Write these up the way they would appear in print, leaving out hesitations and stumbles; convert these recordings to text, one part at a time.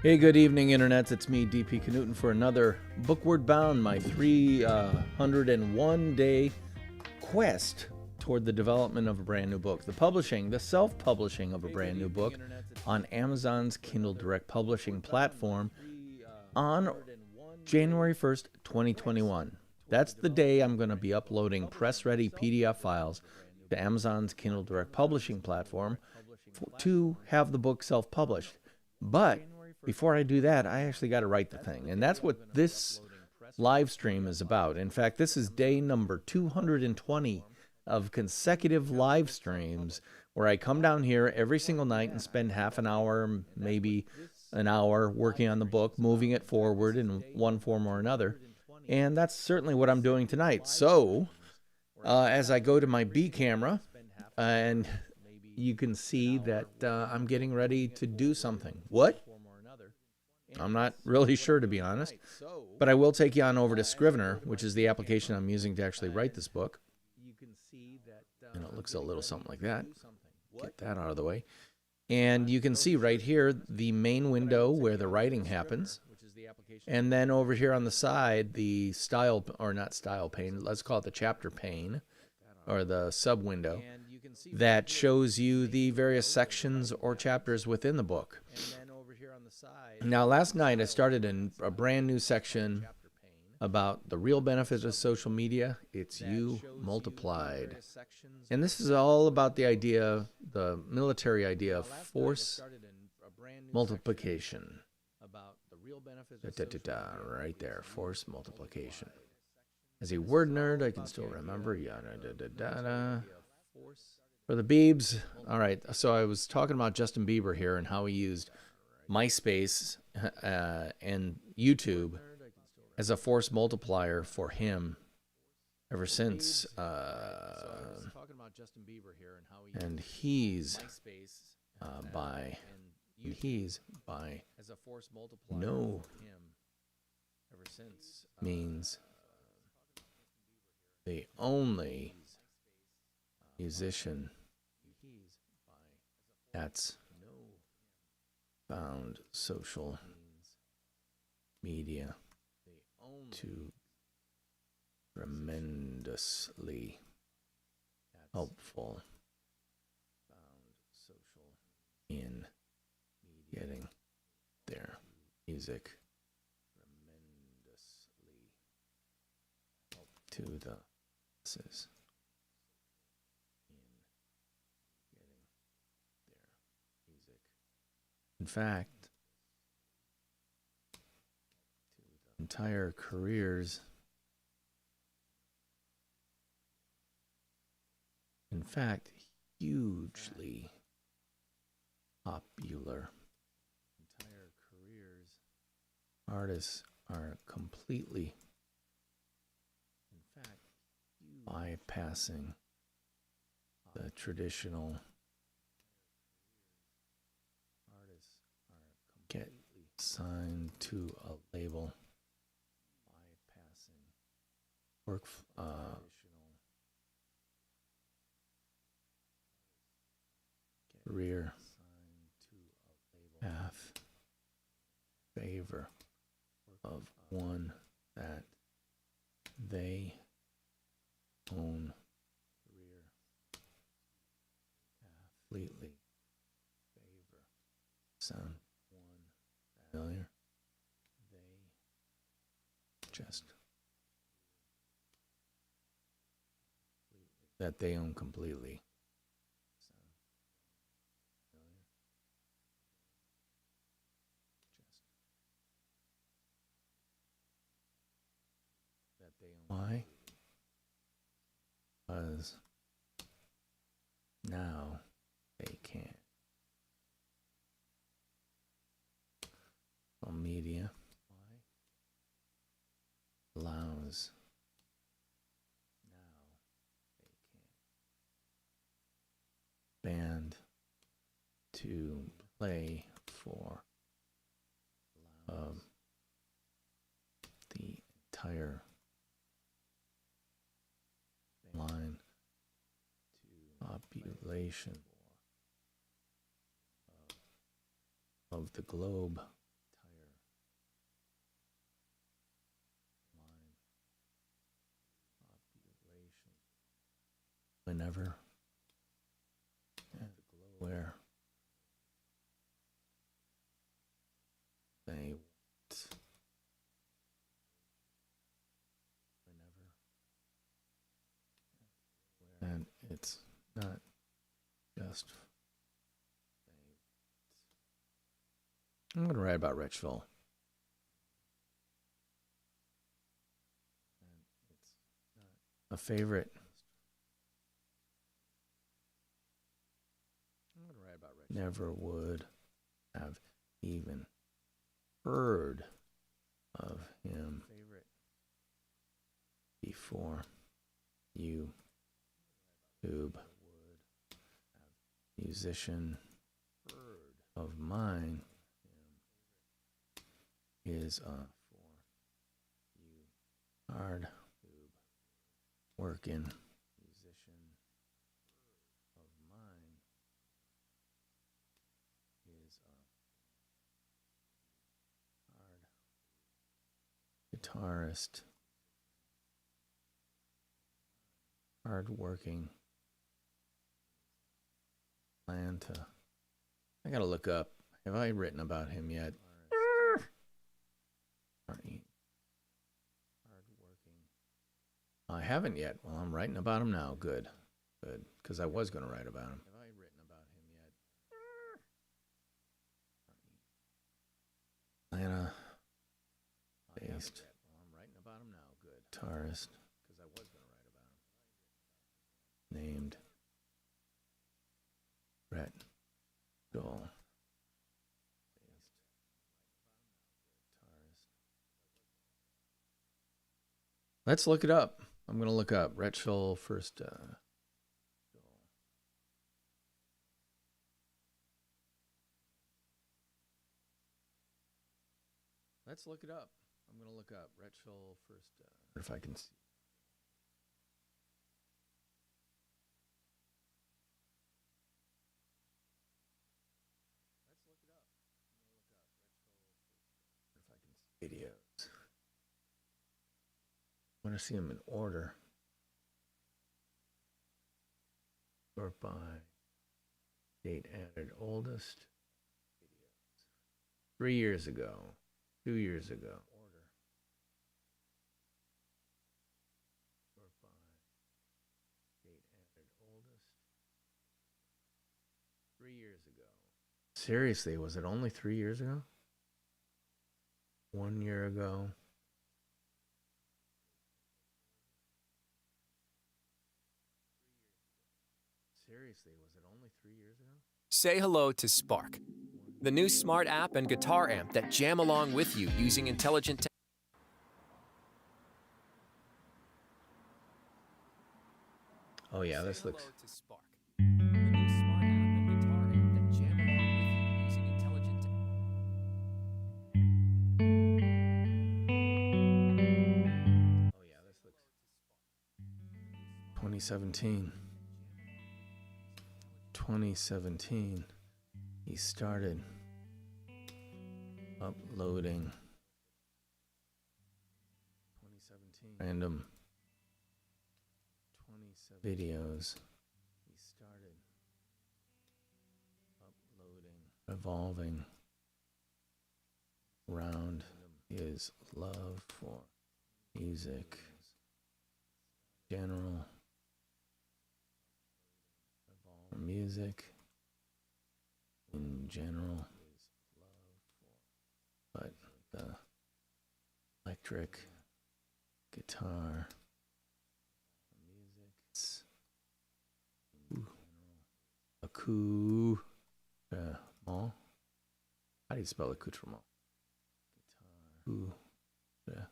Hey, good evening, internets. It's me, DP Knudten, for another Bookward Bound, my 301-day quest toward the development of a brand new book. The self-publishing of a brand new book on Amazon's Kindle Direct Publishing platform on January 1st, 2021. That's the day I'm going to be uploading press-ready PDF files to Amazon's Kindle Direct Publishing platform to have the book self-published. But before I do that, I actually got to write the thing. And that's what this live stream is about. In fact, this is day number 220 of consecutive live streams where I come down here every single night and spend half an hour, maybe an hour, working on the book, moving it forward in one form or another. And that's certainly what I'm doing tonight. So, as I go to my B camera, and you can see that I'm getting ready to do something. What? I'm not really sure, to be honest, but I will take you on over to Scrivener, which is the application I'm using to actually write this book. And it looks a little something like that. Get that out of the way. And you can see right here the main window where the writing happens. And then over here on the side, the style, or not style pane, let's call it the chapter pane, or the sub window, that shows you the various sections or chapters within the book. Now, last night I started a brand new section about the real benefits of social media. It's you multiplied. And this is all about the idea, the military idea of force multiplication. Right there, force multiplication. As a word nerd, I can still remember. For the Biebs, all right, so I was talking about Justin Bieber here and how he used MySpace and YouTube as a force multiplier for him ever since. And he's by no means the only musician that's found social media to tremendously helpful in getting their music to the masses. In fact, entire careers, in fact, hugely popular. Entire careers, artists are completely, in fact, bypassing the traditional get signed to a label, bypassing work career path, favor of one that they own, completely favor. Sound familiar? They just that they own completely. Why? Because now they can't. Well, media allows now they can't. Band to play for the entire line to population of the globe Whenever. Where. They want. Whenever. And it's not just. I'm going to write about Rhett Shull. A favorite. I'm going to write about Rhett Shull. Never would have even heard of him before YouTube. Musician of mine is hard working musician of mine is hard guitarist, hard working. Atlanta. I gotta look up. Have I written about him yet? I haven't yet. Well, I'm writing about him now. Good. Good. Because I was going to write about him. Have I written about him yet? Atlanta. Based. Well, I'm writing about him now. Good. Guitarist. Because I was going to write about him. Named Rhett Shull. Let's look it up. I'm going to look up Rhett Shull first. Let's look it up. I'm going to look up Rhett Shull first. If I can see. Let's look it up. I'm going to look up Rhett Shull first. If I can see videos. I want to see them in order. Sort by date added oldest. 3 years ago. 2 years ago. Order. Sort by date added oldest. 3 years ago. Seriously, was it only 3 years ago? 1 year ago. Seriously, was it only 3 years ago? Say hello to Spark, the new smart app and guitar amp that jam along with you using intelligent Oh yeah, this looks. Spark, the new smart app and guitar amp that jam along with you using intelligent Oh yeah, this looks. 2017. 2017, he started uploading 2017 random 27 videos. He started uploading, revolving around his love for music, general. Music in general, but the electric guitar music, accoutrement. How do you spell accoutrement? Guitar.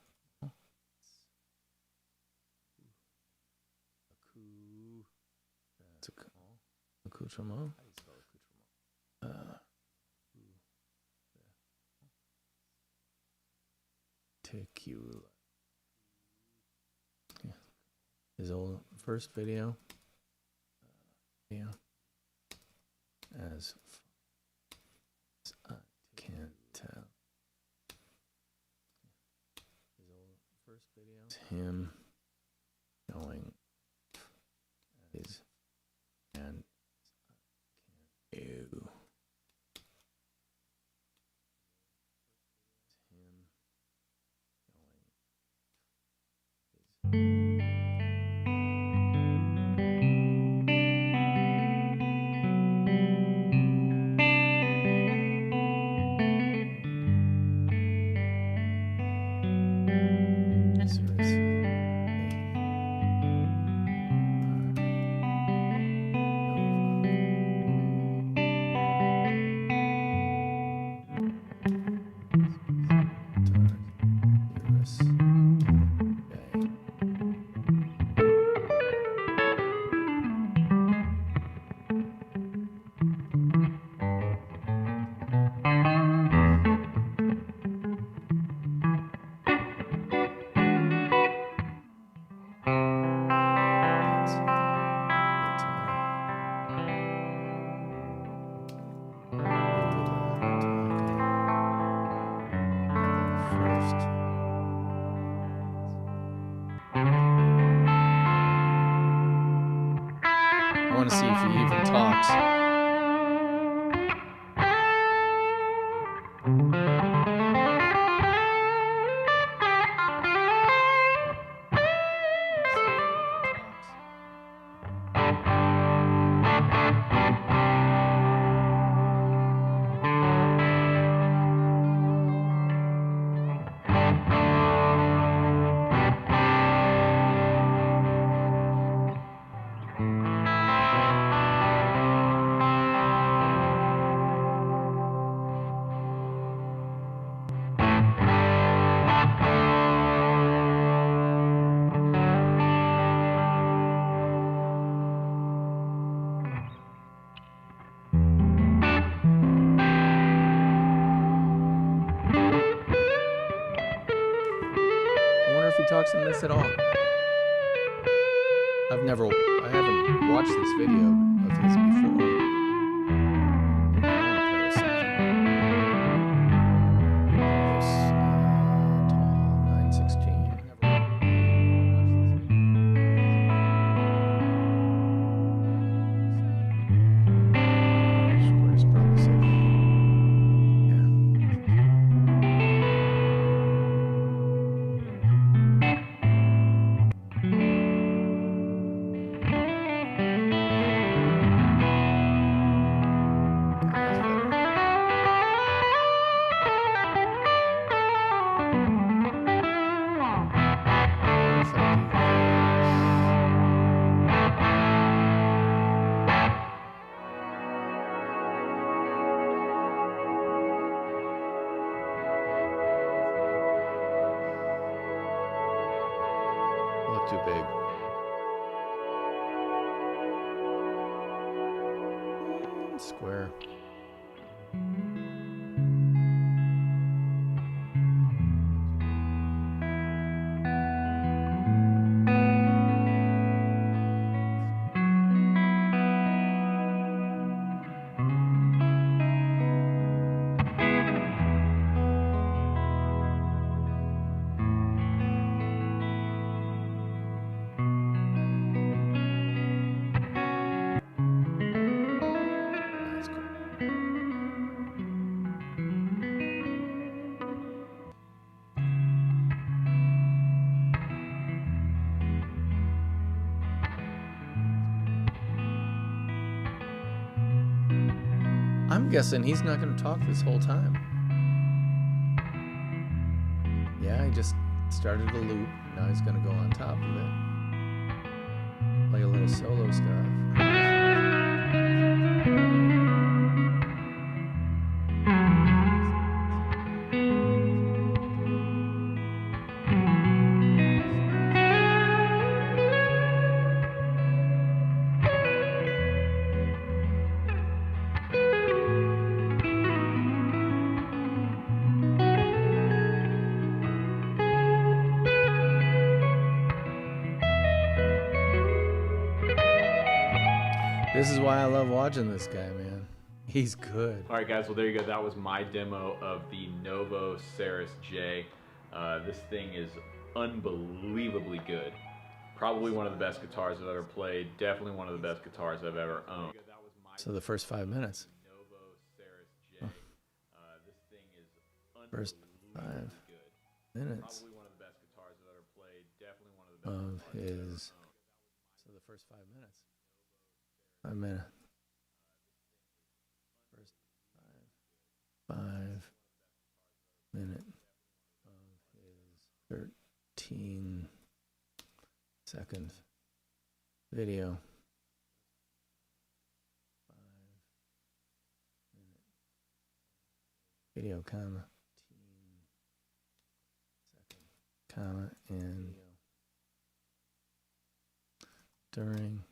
Accoutrement. Tequila. Yeah. His old first video. Yeah. As I can't tell. His old first video. Him going his want to see if he even talks. Talks in this at all. I haven't watched this video of his before. I want to play with something. This 916. Square's probably safe. Look too big. Square. I'm guessing he's not going to talk this whole time. Yeah, he just started a loop. Now he's going to go on top of it. Like a little solo stuff. This is why I love watching this guy, man. He's good. All right, guys, well, there you go. That was my demo of the Novo Ceres J. This thing is unbelievably good. Probably one of the best guitars I've ever played. Definitely one of the best guitars I've ever owned. So the first 5 minutes. Huh. First 5 minutes of his. So the first 5 minutes. 5 minutes. First 5 minute of his 13-second video. 5 minute video, comma, 13-second, comma, and during.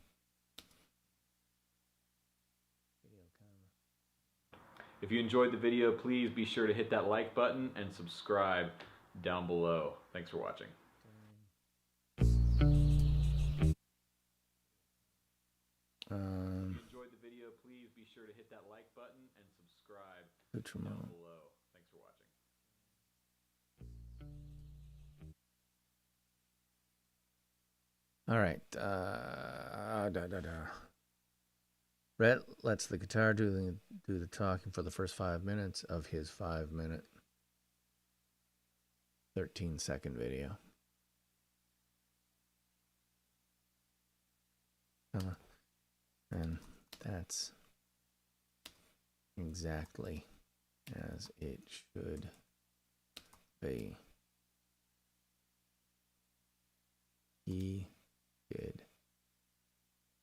If you enjoyed the video, please be sure to hit that like button and subscribe down below. Thanks for watching. If you enjoyed the video, please be sure to hit that like button and subscribe down below. Thanks for watching. All right. Rhett lets the guitar do the talking for the first 5 minutes of his 5-minute, 13-second video. And that's exactly as it should be. He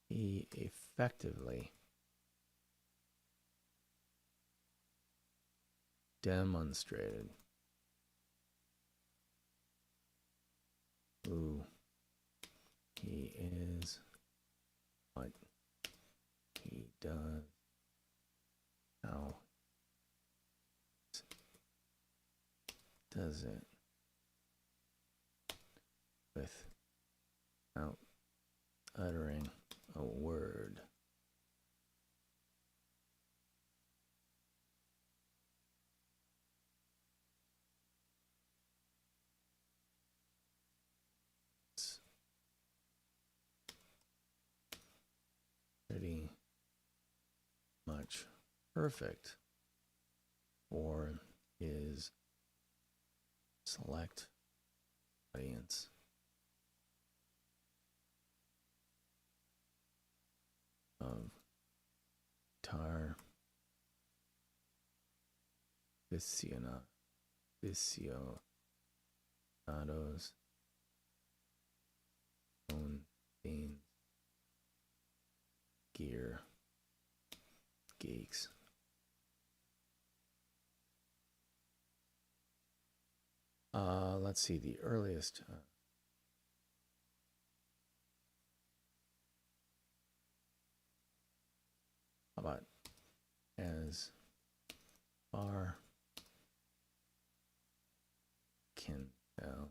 effectively demonstrated who he is, what he does, how does it without uttering a word. It's pretty much perfect for his select audience. Of guitar aficionados, own beans, gear geeks. Let's see the earliest. How about as far can tell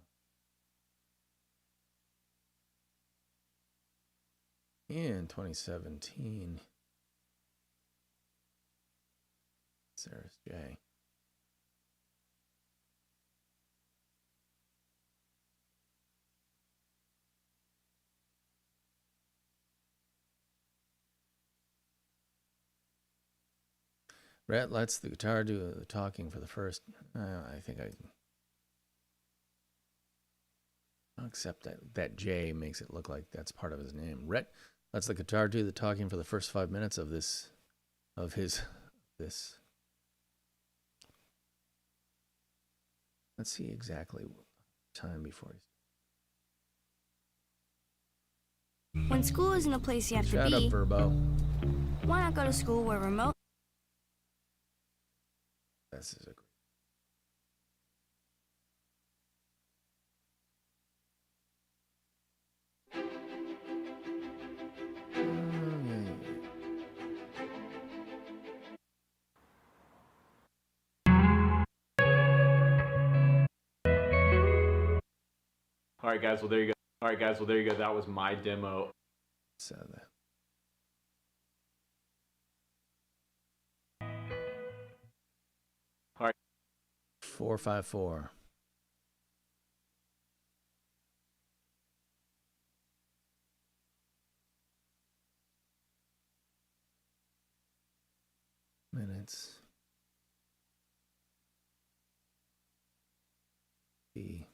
in 2017, Sarah's J. Rhett lets the guitar do the talking for the first. I think I'll accept that J makes it look like that's part of his name. Rhett lets the guitar do the talking for the first 5 minutes of this. Let's see exactly what time before he's. When school isn't a place you have Shut to be, up, Verbo. why not go to school where remote? This is a great. All right, guys. Well, there you go. All right, guys. Well, there you go. That was my demo. So that. All right. 454. Minutes. B.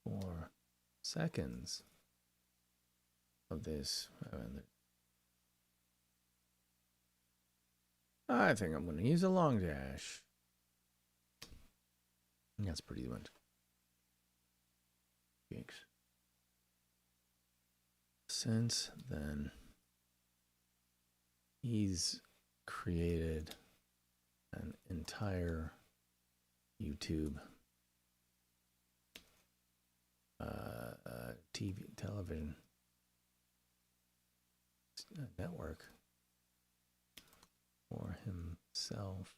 4 seconds of this. I think I'm going to use a long dash. That's pretty much. Since then, he's created an entire YouTube television network for himself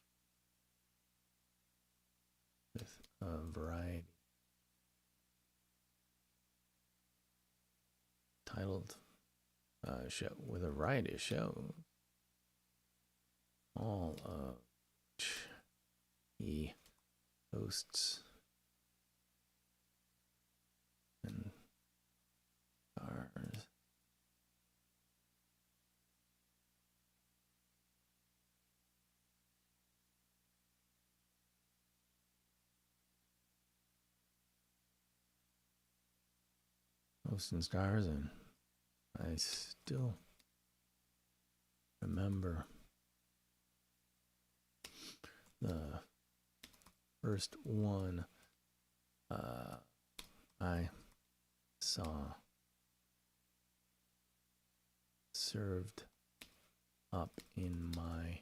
with a variety titled show with a variety of shows, all of which he hosts and stars Ghosts and Stars, and I still remember the first one I saw served up in my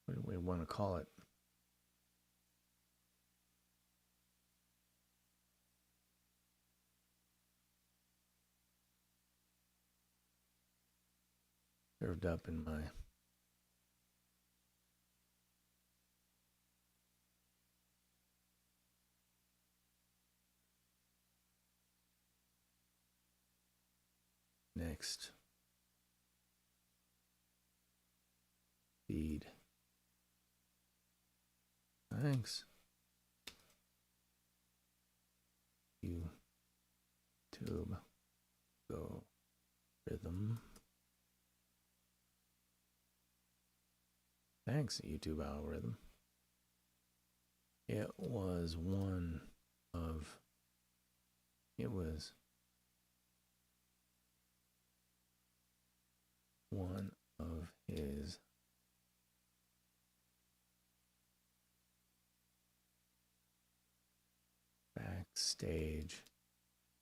what do we want to call it? Served up in my next feed. Thanks. YouTube go rhythm. Thanks, YouTube algorithm. It was one of his backstage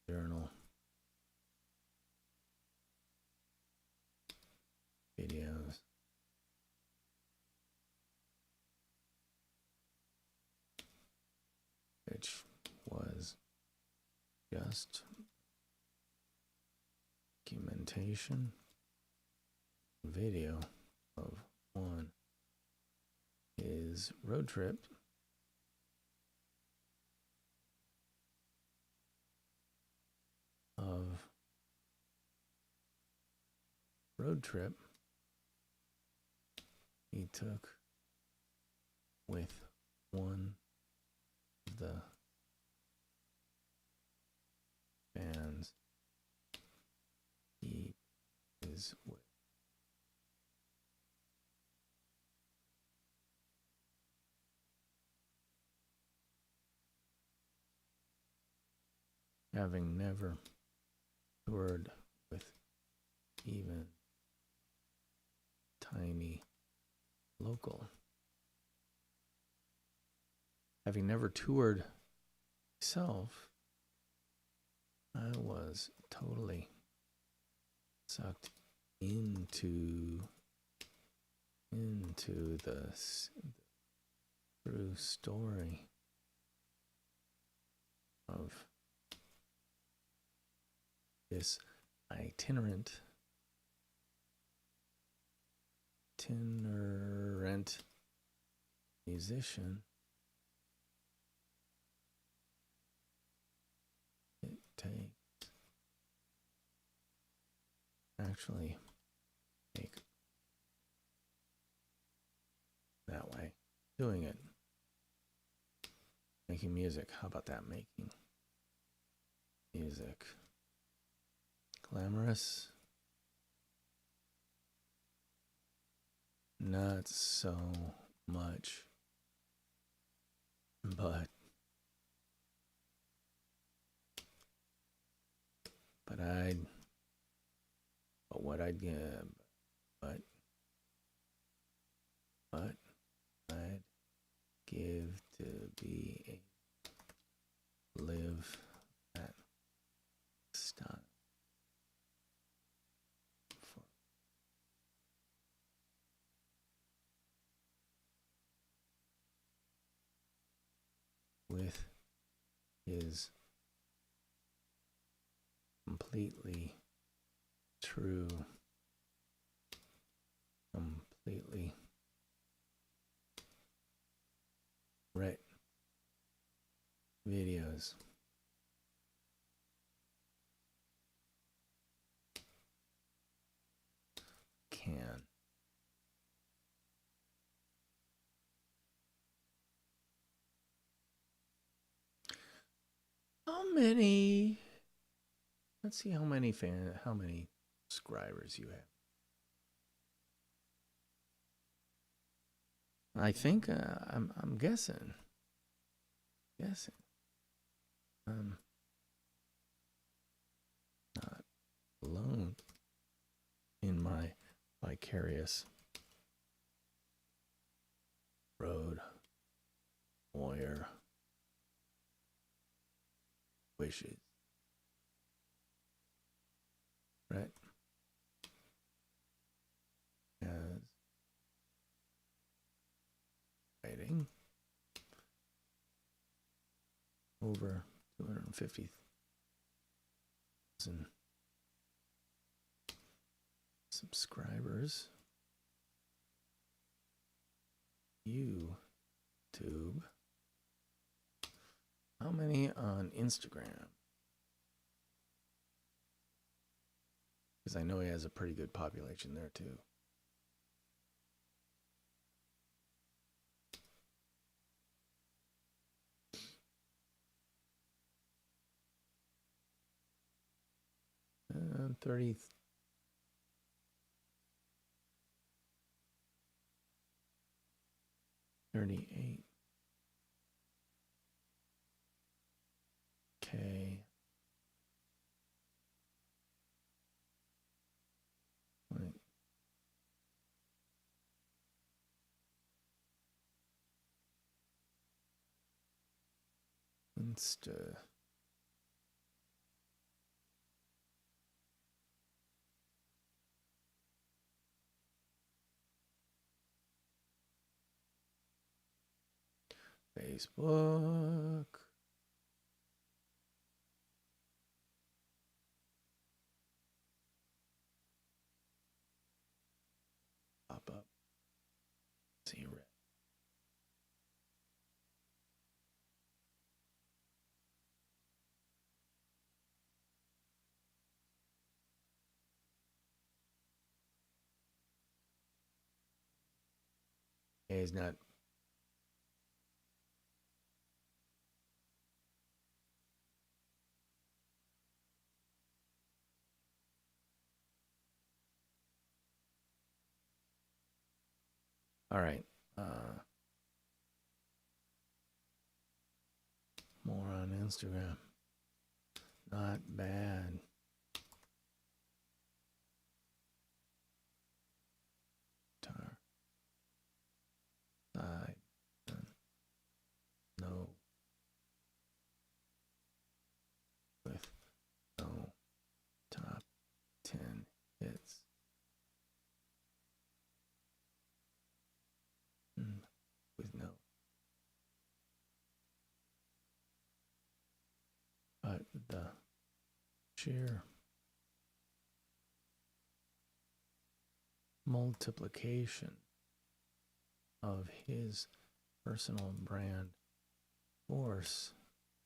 journal videos. Which was just documentation video of one his road trip he took with one of the bands he is with. Having never toured with even tiny local. Having never toured myself, I was totally sucked into the true story of this itinerant musician. It takes actually make that way. Doing it. Making music. How about that? Making music. Glamorous. Not so much. But what I'd give, but I'd give to be live that style with his completely true, completely right videos. Can. How many? Let's see how many subscribers you have? I think I'm guessing. Not alone in my vicarious road warrior wishes. Right? As writing over 250,000 subscribers. YouTube. How many on Instagram? Because I know he has a pretty good population there too. And 38. Okay. Right. Insta. Facebook. Pop up. See Rhett. Yeah, he's not. All right. More on Instagram. Not bad. Tar. Side. No. With no top 10 hits. With no. But the sheer multiplication of his personal brand force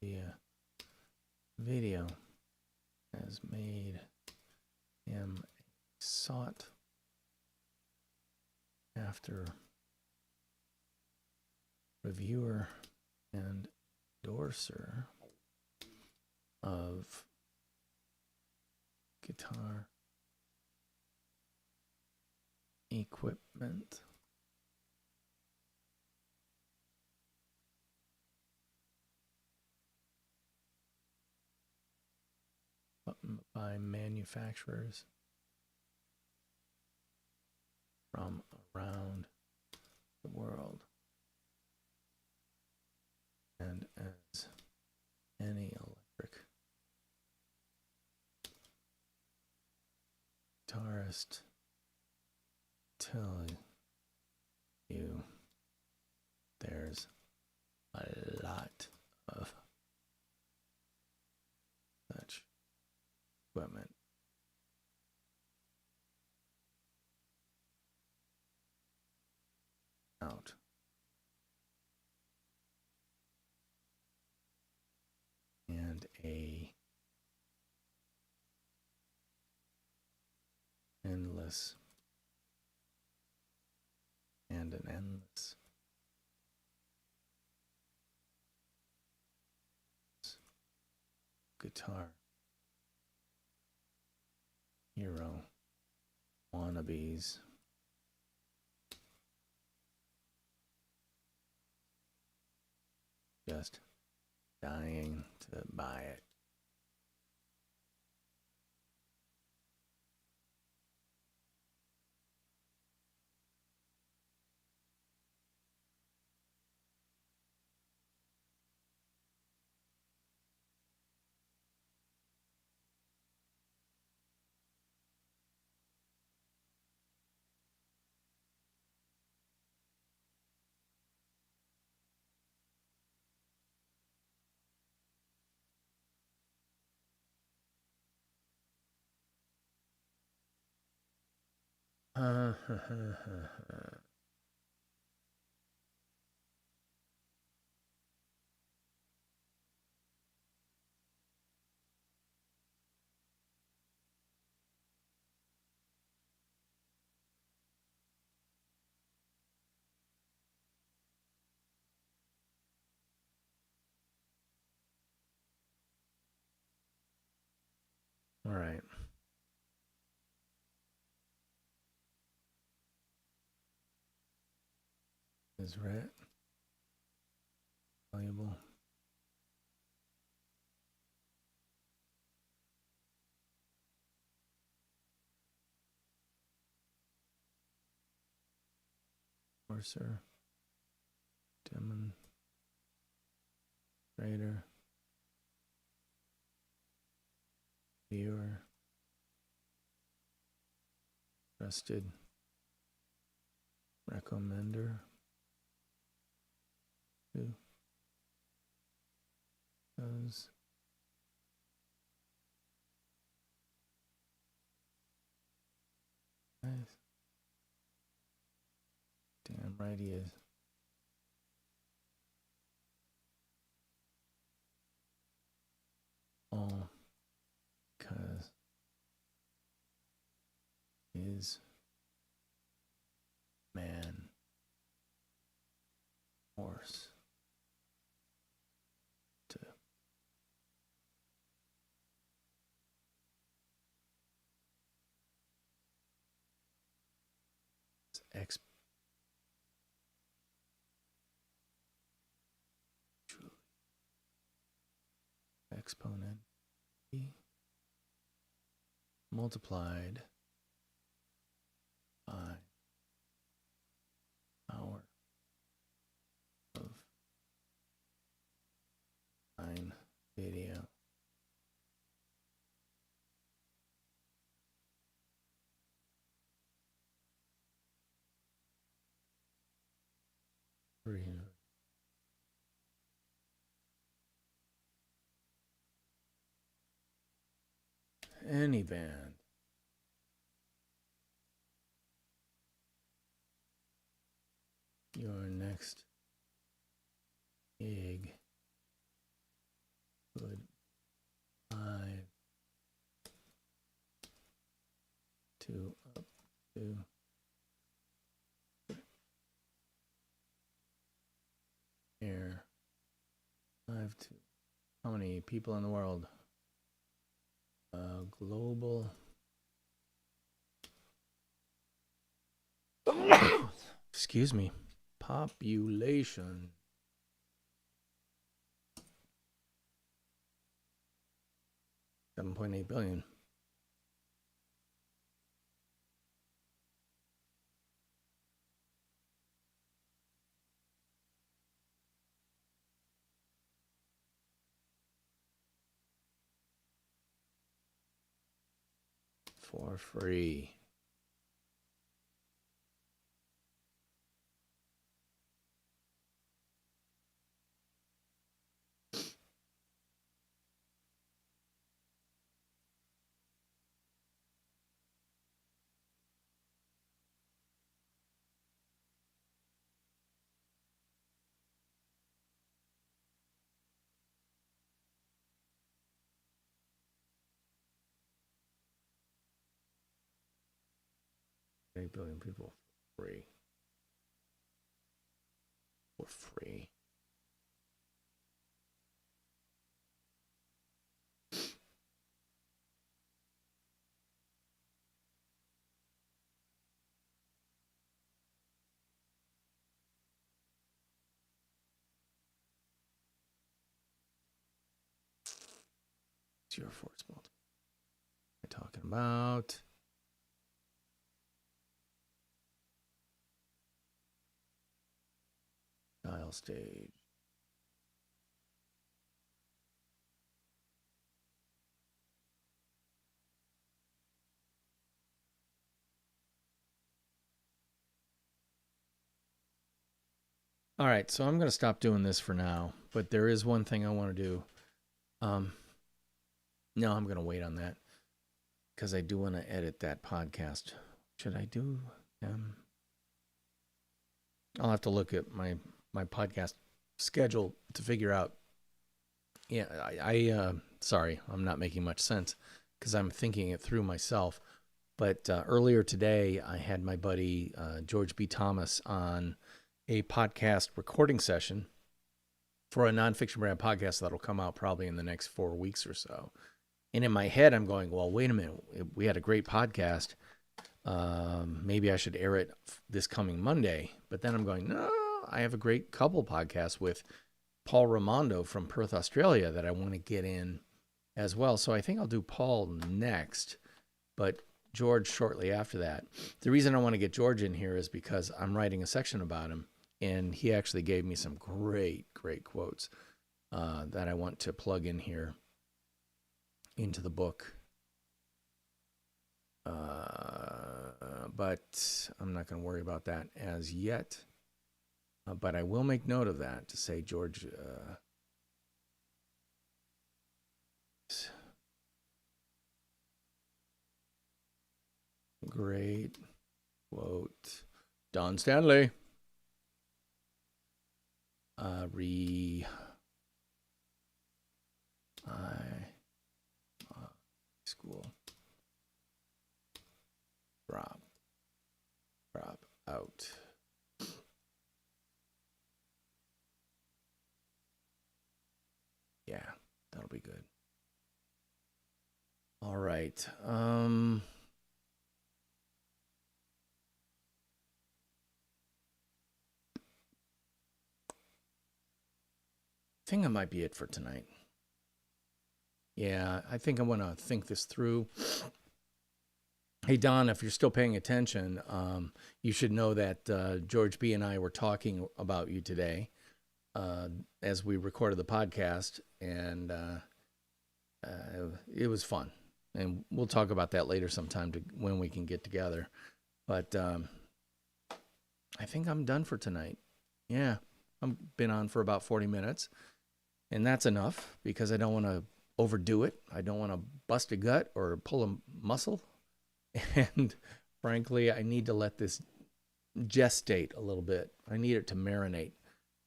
via video has made him a sought after reviewer and endorser of guitar equipment. By manufacturers from around the world. And as any electric guitarist tell you, there's a lot of such equipment out. And a endless and an endless guitar hero wannabes. Just dying to buy it. All right. Is Rhett valuable? Cursor, demonstrator, viewer, trusted recommender. Those nice. Damn right he is. All because his man horse to exponent multiplied by power of 9 video. Any band. Your next gig would 5 to up to here 5 to how many people in the world? Global excuse me, population 7.8 billion. For free. Billion people for free. For free. Your force multiplier. What am I talking about? Dial stage. All right, so I'm going to stop doing this for now, but there is one thing I want to do. No, I'm going to wait on that because I do want to edit that podcast. Should I do I'll have to look at my podcast schedule to figure out. Yeah, I sorry, I'm not making much sense because I'm thinking it through myself. But earlier today, I had my buddy George B. Thomas on a podcast recording session for a Nonfiction Brand podcast that'll come out probably in the next 4 weeks or so. And in my head, I'm going, well, wait a minute. We had a great podcast. Maybe I should air it this coming Monday. But then I'm going, no, I have a great couple podcasts with Paul Raimondo from Perth, Australia that I want to get in as well. So I think I'll do Paul next, but George shortly after that. The reason I want to get George in here is because I'm writing a section about him. And he actually gave me some great quotes that I want to plug in here into the book. But I'm not going to worry about that as yet. But I will make note of that to say, George, great quote. Don Stanley. School drop out. Yeah, that'll be good. All right. I think that might be it for tonight. Yeah, I think I want to think this through. Hey, Don, if you're still paying attention, you should know that George B. and I were talking about you today as we recorded the podcast, and it was fun. And we'll talk about that later sometime when we can get together. But I think I'm done for tonight. Yeah, I've been on for about 40 minutes. And that's enough because I don't want to overdo it. I don't want to bust a gut or pull a muscle. And frankly, I need to let this gestate a little bit. I need it to marinate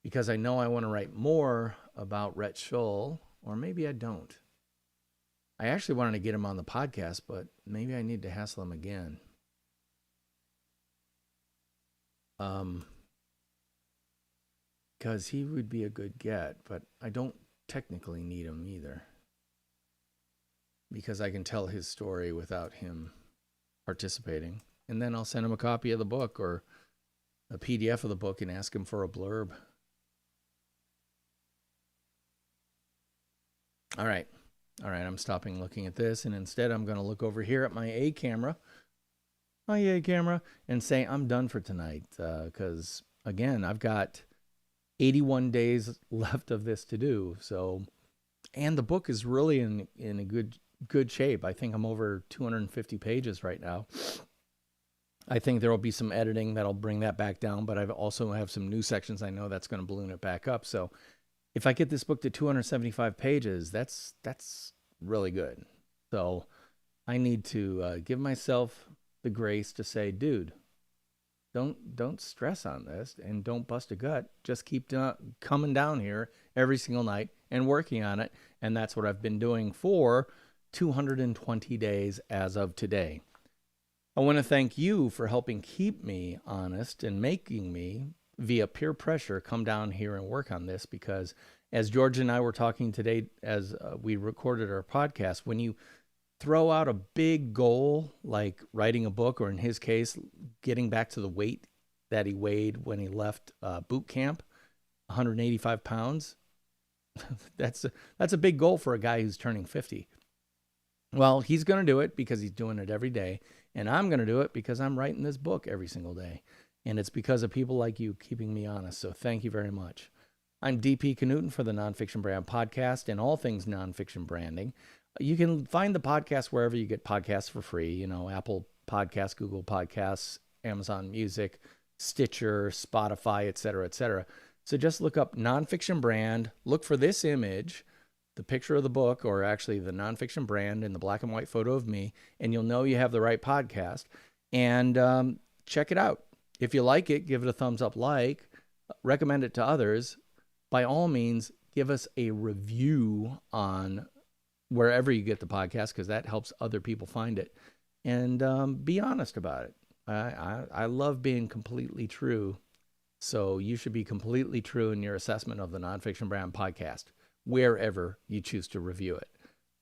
because I know I want to write more about Rhett Shull, or maybe I don't. I actually wanted to get him on the podcast, but maybe I need to hassle him again. Because he would be a good get, but I don't technically need him either. Because I can tell his story without him participating. And then I'll send him a copy of the book or a PDF of the book and ask him for a blurb. All right, I'm stopping looking at this, and instead I'm going to look over here at my A camera, and say I'm done for tonight. Because, again, I've got 81 days left of this to do. So, and the book is really in a good shape. I think I'm over 250 pages right now. I think there will be some editing that'll bring that back down, but I also have some new sections I know that's going to balloon it back up. So if I get this book to 275 pages, that's really good. So I need to give myself the grace to say, dude, don't stress on this and don't bust a gut. Just keep coming down here every single night and working on it. And that's what I've been doing for 220 days as of today. I want to thank you for helping keep me honest and making me, via peer pressure, come down here and work on this, because as George and I were talking today as we recorded our podcast, when you throw out a big goal like writing a book, or in his case, getting back to the weight that he weighed when he left boot camp, 185 pounds, that's a big goal for a guy who's turning 50. Well, he's going to do it because he's doing it every day. And I'm going to do it because I'm writing this book every single day. And it's because of people like you keeping me honest. So thank you very much. I'm DP Knudten for the Nonfiction Brand podcast and all things nonfiction branding. You can find the podcast wherever you get podcasts for free. You know, Apple Podcasts, Google Podcasts, Amazon Music, Stitcher, Spotify, etc., etc. So just look up Nonfiction Brand. Look for this image, the picture of the book, or actually the Nonfiction Brand and the black and white photo of me, and you'll know you have the right podcast. And check it out. If you like it, give it a thumbs up, recommend it to others. By all means, give us a review on wherever you get the podcast, because that helps other people find it. And be honest about it. I love being completely true. So you should be completely true in your assessment of the Nonfiction Brand podcast, wherever you choose to review it.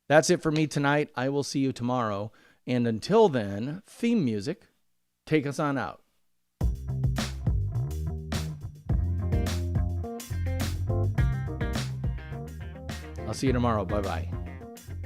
That's it for me tonight. I will see you tomorrow. And until then, theme music, take us on out. I'll see you tomorrow. Bye-bye.